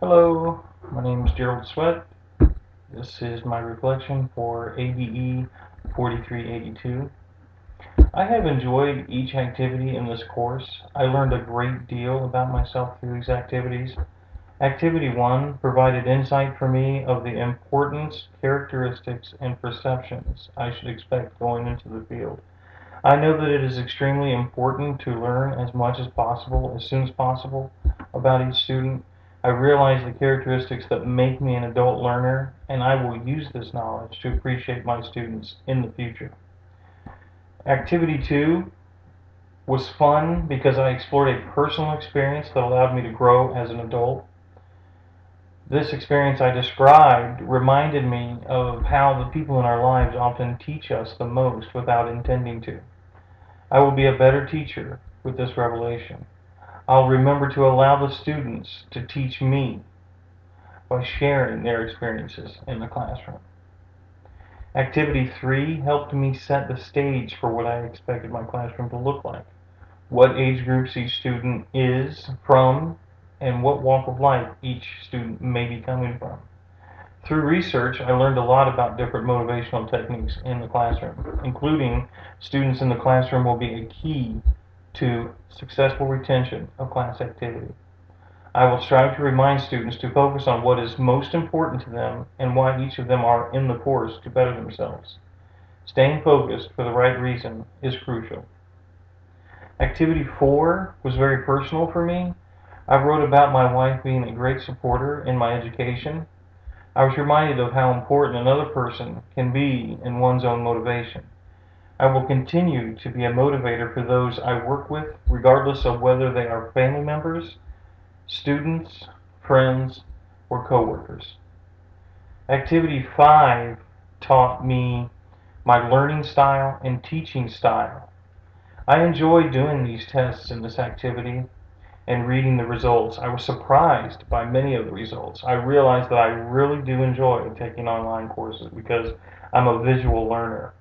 Hello, my name is Gerald Sweat. This is my reflection for ADE 4382. I have enjoyed each activity in this course. I learned a great deal about myself through these activities. Activity 1 provided insight for me of the importance, characteristics, and perceptions I should expect going into the field. I know that it is extremely important to learn as much as possible, as soon as possible, about each student. I realize the characteristics that make me an adult learner, and I will use this knowledge to appreciate my students in the future. Activity 2 was fun because I explored a personal experience that allowed me to grow as an adult. This experience I described reminded me of how the people in our lives often teach us the most without intending to. I will be a better teacher with this revelation. I'll remember to allow the students to teach me by sharing their experiences in the classroom. Activity 3 helped me set the stage for what I expected my classroom to look like, what age groups each student is from, and what walk of life each student may be coming from. Through research, I learned a lot about different motivational techniques in the classroom, including students in the classroom will be a key to successful retention of class activity. I will strive to remind students to focus on what is most important to them and why each of them are in the course to better themselves. Staying focused for the right reason is crucial. Activity 4 was very personal for me. I wrote about my wife being a great supporter in my education. I was reminded of how important another person can be in one's own motivation. I will continue to be a motivator for those I work with, regardless of whether they are family members, students, friends, or coworkers. Activity 5 taught me my learning style and teaching style. I enjoyed doing these tests in this activity and reading the results. I was surprised by many of the results. I realized that I really do enjoy taking online courses because I'm a visual learner.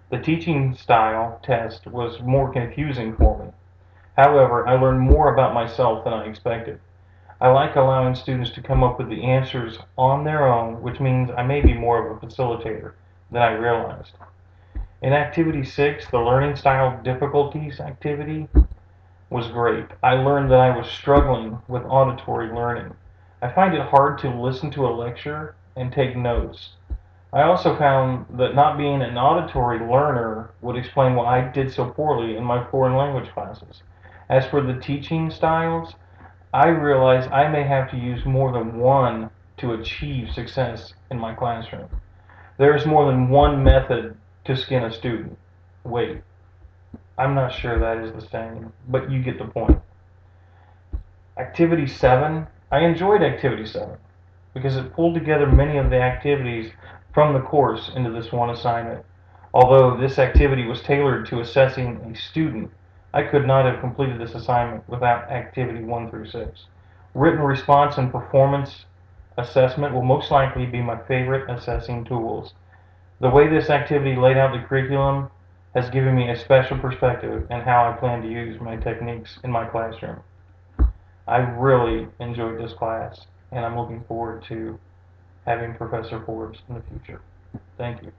The teaching style test was more confusing for me. However, I learned more about myself than I expected. I like allowing students to come up with the answers on their own, which means I may be more of a facilitator than I realized. In Activity 6, the Learning Style Difficulties activity was great. I learned that I was struggling with auditory learning. I find it hard to listen to a lecture and take notes. I also found that not being an auditory learner would explain why I did so poorly in my foreign language classes. As for the teaching styles, I realize I may have to use more than one to achieve success in my classroom. There is more than one method to skin a student. Wait, I'm not sure that is the same, but you get the point. Activity 7, I enjoyed Activity 7 because it pulled together many of the activities from the course into this one assignment. Although this activity was tailored to assessing a student, I could not have completed this assignment without Activity 1 through 6. Written response and performance assessment will most likely be my favorite assessing tools. The way this activity laid out the curriculum has given me a special perspective in how I plan to use my techniques in my classroom. I really enjoyed this class, and I'm looking forward to having Professor Forbes in the future. Thank you.